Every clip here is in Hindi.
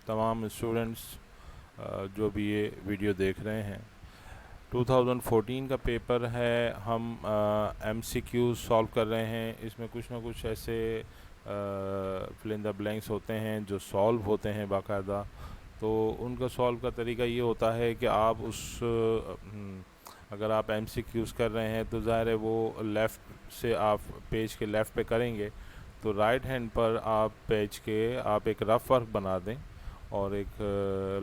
तमाम स्टूडेंट्स जो भी ये वीडियो देख रहे हैं, 2014 का पेपर है। हम MCQs सॉल्व कर रहे हैं। इसमें कुछ ना कुछ ऐसे फिल इन द ब्लैंक्स होते हैं जो सॉल्व होते हैं बाकायदा। तो उनका सॉल्व का तरीका ये होता है कि आप अगर आप MCQs कर रहे हैं तो ज़ाहिर है वो लेफ़्ट से आप पेज के लेफ़्ट पे करेंगे, तो राइट हैंड पर आप पेज के आप एक रफ वर्क बना दें और एक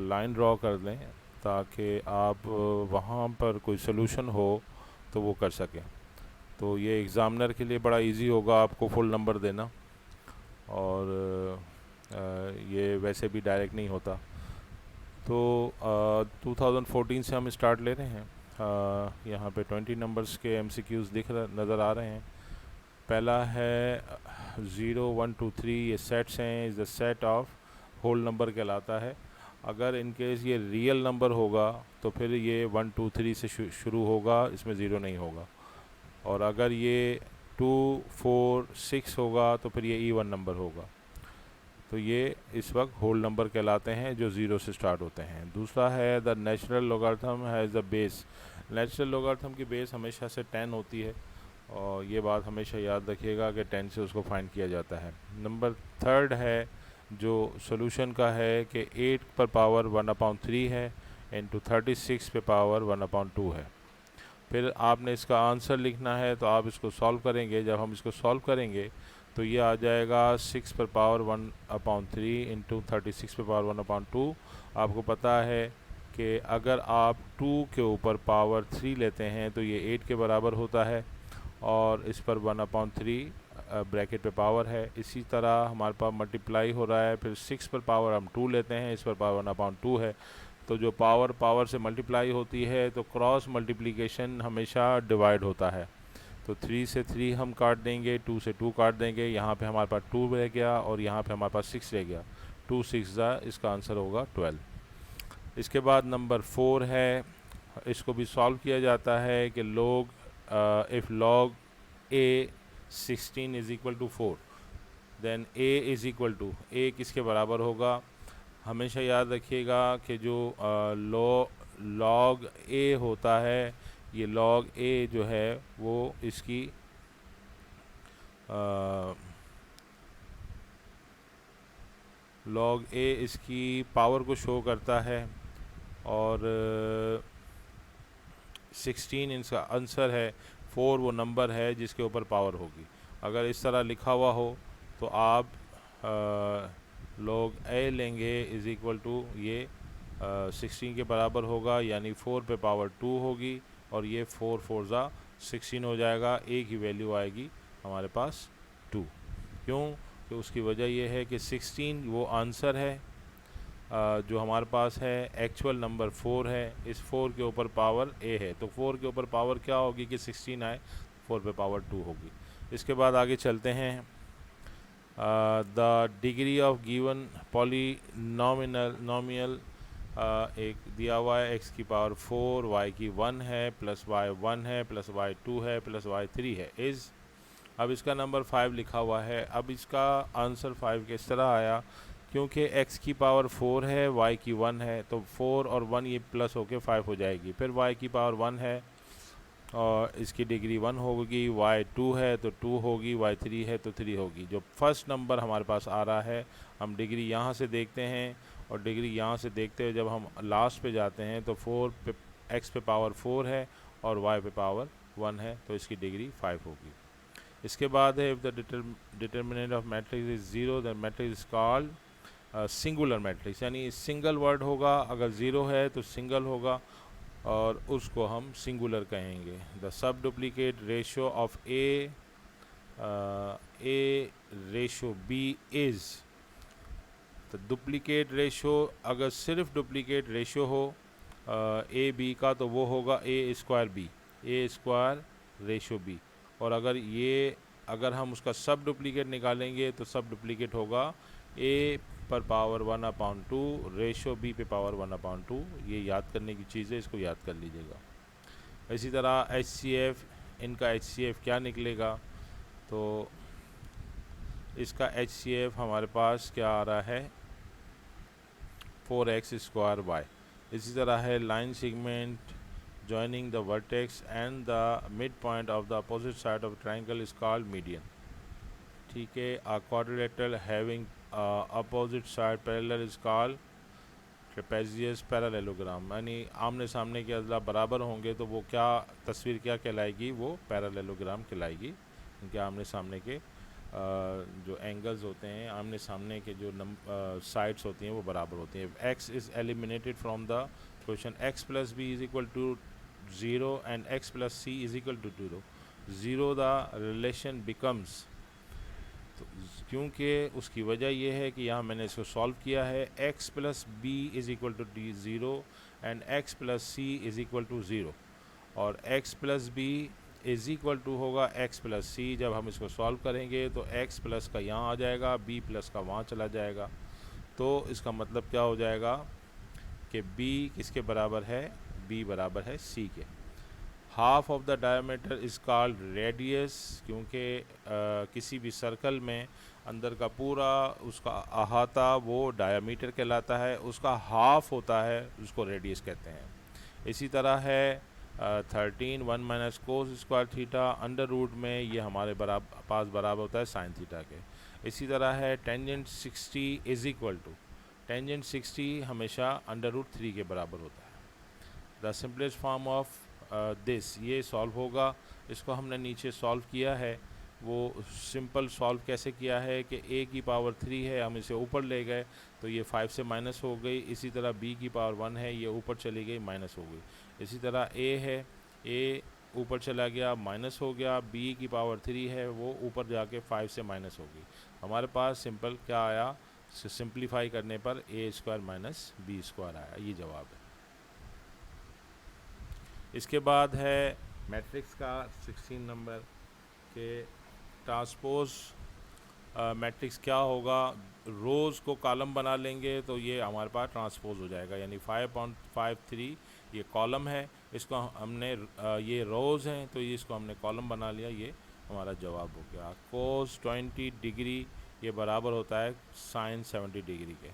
लाइन ड्रॉ कर दें ताकि आप वहाँ पर कोई सोल्यूशन हो तो वो कर सकें। तो ये एग्ज़ामिनर के लिए बड़ा इजी होगा आपको फुल नंबर देना, और ये वैसे भी डायरेक्ट नहीं होता। तो 2014 से हम स्टार्ट ले रहे हैं। यहाँ पे 20 नंबर्स के MCQs नज़र आ रहे हैं। पहला है 0 1 2 3, ये सेट्स हैं। Is the set of whole number कहलाता है। अगर इन केस ये रियल नंबर होगा तो फिर ये 1 2 3 से शुरू होगा, इसमें ज़ीरो नहीं होगा। और अगर ये 2 4 6 होगा तो फिर ये इवन नंबर होगा। तो ये इस वक्त होल नंबर कहलाते हैं जो ज़ीरो से स्टार्ट होते हैं। दूसरा है the natural logarithm has the base. Natural logarithm की बेस हमेशा से 10 होती है, और ये बात हमेशा याद रखिएगा कि 10 से उसको फाइंड किया जाता है। नंबर थर्ड है जो सॉल्यूशन का है कि 8 पर पावर 1/3 है इंटू 36 पे पावर 1/2 है। फिर आपने इसका आंसर लिखना है, तो आप इसको सॉल्व करेंगे। जब हम इसको सॉल्व करेंगे तो ये आ जाएगा 6 पर पावर 1/3 इंटू 36 पर पावर 1/2। आपको पता है कि अगर आप 2 के ऊपर पावर 3 लेते हैं तो ये 8 के बराबर होता है, और इस पर 1/3 ब्रैकेट पे पावर है। इसी तरह हमारे पास मल्टीप्लाई हो रहा है, फिर 6 पर पावर हम 2 लेते हैं, इस पर पावर 1/2 है। तो जो पावर से मल्टीप्लाई होती है तो क्रॉस मल्टीप्लिकेशन हमेशा डिवाइड होता है। तो 3 से 3 हम काट देंगे, 2 से 2 काट देंगे, यहाँ पे हमारे पास 2 रह गया और यहाँ पे हमारे पास 6 रह गया। 2 6 इसका आंसर होगा 12। इसके बाद नंबर 4 है, इसको भी सॉल्व किया जाता है कि if log a 16 is equal to 4, then a is equal to a किसके बराबर होगा। हमेशा याद रखिएगा कि जो log a होता है, ये log a जो है वो इसकी log a इसकी पावर को शो करता है, और 16 इसका आंसर है। 4 वो नंबर है जिसके ऊपर पावर होगी। अगर इस तरह लिखा हुआ हो तो आप log a लेंगे इज़ इक्वल टू ये 16 के बराबर होगा, यानी 4 पे पावर 2 होगी, और ये 4 4 16 हो जाएगा। एक ही वैल्यू आएगी हमारे पास 2। क्यों? कि उसकी वजह यह है कि 16 वो आंसर है जो हमारे पास है। एक्चुअल नंबर 4 है, इस 4 के ऊपर पावर a है, तो 4 के ऊपर पावर क्या होगी कि 16 आए, 4 पे पावर 2 होगी। इसके बाद आगे चलते हैं। The degree of given nominal एक दिया हुआ है, x की पावर 4, y की 1 है, प्लस y 1 है, प्लस y 2 है, प्लस y 3 है। अब इसका नंबर 5 लिखा हुआ है। अब इसका आंसर 5 किस तरह आया? क्योंकि x की पावर 4 है, y की 1 है, तो 4 और 1 ये प्लस होके 5 हो जाएगी। फिर y की पावर 1 है और इसकी डिग्री 1 होगी, y 2 है तो 2 होगी, y 3 है तो 3 होगी। जो फर्स्ट नंबर हमारे पास आ रहा है, हम डिग्री यहाँ से देखते हैं, और डिग्री यहाँ से देखते हुए जब हम लास्ट पे जाते हैं तो 4 पे x पे पावर 4 है और y पे पावर 1 है, तो इसकी डिग्री 5 होगी। इसके बाद है, if the determinant of matrix is 0 the matrix is called singular matrix, यानी सिंगल वर्ड होगा। अगर 0 है तो सिंगल होगा और उसको हम सिंगुलर कहेंगे। The subduplicate ratio of A ratio B is, तो डुप्लीकेट रेशो अगर सिर्फ डुप्लीकेट रेशो हो ए बी का तो वो होगा ए स्क्वायर बी, ए स्क्वायर रेशो बी। और अगर हम उसका सब डुप्लीकेट निकालेंगे तो सब डुप्लीकेट होगा ए पर पावर 1/2 रेशो बी पे पावर 1/2। ये याद करने की चीज़ है, इसको याद कर लीजिएगा। इसी तरह HCF, इनका HCF क्या निकलेगा? तो इसका HCF हमारे पास क्या आ रहा है 4x² y। इसी तरह है line segment joining the vertex and the midpoint of the opposite side of triangle is called median। ठीक है, a quadrilateral having opposite side parallel is called trapezius parallelogram। यानी आमने सामने के अदला बराबर होंगे तो वो क्या तस्वीर क्या कहलाएगी, वो पैरेललोग्राम कहलाएगी। इनके आमने सामने के जो एंगल्स होते हैं, आमने सामने के जो साइड्स होती हैं वो बराबर होती हैं। x is eliminated from the question. x plus B is equal to 0 and x plus C is equal to 0 the relation becomes. तो क्योंकि उसकी वजह यह है कि यहाँ मैंने इसको सॉल्व किया है, x plus B is equal to 0 and x plus C is equal to 0 और x plus B is equal to होगा x प्लस सी। जब हम इसको सॉल्व करेंगे तो x प्लस का यहाँ आ जाएगा, b प्लस का वहाँ चला जाएगा। तो इसका मतलब क्या हो जाएगा कि b किसके बराबर है, b बराबर है c के। Half of the diameter is called radius, क्योंकि किसी भी सर्कल में अंदर का पूरा उसका अहाता वो डायमीटर कहलाता है, उसका हाफ होता है उसको रेडियस कहते हैं। इसी तरह है 13 1 minus cos square theta under root में, ये हमारे पास बराबर होता है साइन थीटा के। इसी तरह है tangent 60 is equal to, tangent 60 हमेशा अंडर रूट 3 के बराबर होता है। The simplest form of this, ये सॉल्व होगा। इसको हमने नीचे सॉल्व किया है, वो सिंपल सॉल्व कैसे किया है कि a की पावर 3 है, हम इसे ऊपर ले गए तो ये 5 से माइनस हो गई। इसी तरह b की पावर 1 है, ये ऊपर चली गई माइनस हो गई। इसी तरह a है, a ऊपर चला गया माइनस हो गया, b की पावर 3 है वो ऊपर जाके 5 से माइनस हो गई। हमारे पास सिंपल क्या आया, सिंप्लीफाई करने पर a² माइनस b² आया, ये जवाब है। इसके बाद है मैट्रिक्स का 16 नंबर के ट्रांसपोज मैट्रिक्स क्या होगा। रोज़ को कॉलम बना लेंगे तो ये हमारे पास ट्रांसपोज हो जाएगा, यानी 5.53 ये कॉलम है, इसको हमने ये रोज़ हैं तो ये इसको हमने कॉलम बना लिया, ये हमारा जवाब हो गया। कोस 20 डिग्री ये बराबर होता है साइन 70 डिग्री के।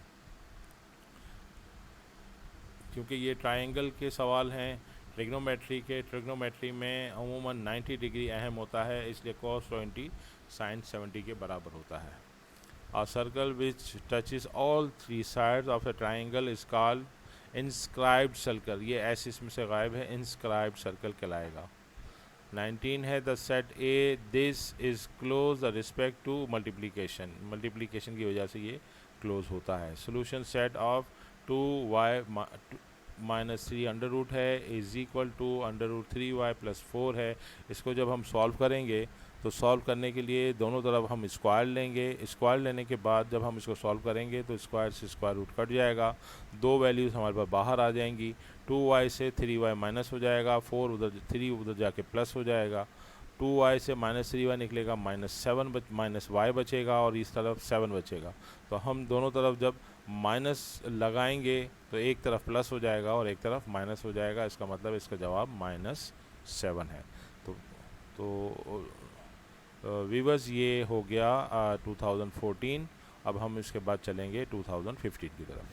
क्योंकि ये ट्रायंगल के सवाल हैं ट्रिग्नोमेट्री के, ट्रिग्नोमेट्री में अमूमन 90 डिग्री अहम होता है, इसलिए cos 20 sin 70 के बराबर होता है। A circle which touches all 3 sides of a triangle is called inscribed circle। ये ऐसे इसमें से गायब है, inscribed circle कहलाएगा। 19 है the set A this is close the respect to multiplication, multiplication की वजह से ये क्लोज होता है। Solution set of 2y minus 3 under root है is equal to under root 3y plus 4 है। इसको जब हम सॉल्व करेंगे तो सॉल्व करने के लिए दोनों तरफ हम स्क्वायर लेंगे, स्क्वायर लेने के बाद जब हम इसको सॉल्व करेंगे तो स्क्वायर से स्क्वायर रूट कट जाएगा, दो वैल्यूज़ हमारे पास बाहर आ जाएंगी। 2y से 3y माइनस हो जाएगा, 4 उधर 3 उधर जाके प्लस हो जाएगा, 2y से माइनस 3y निकलेगा, माइनस y बचेगा और इस तरफ 7 बचेगा। तो हम दोनों तरफ जब माइनस लगाएंगे तो एक तरफ प्लस हो जाएगा और एक तरफ माइनस हो जाएगा, इसका मतलब इसका जवाब -7 है। तो वीवर्स ये हो गया 2014। अब हम इसके बाद चलेंगे 2015 की तरफ।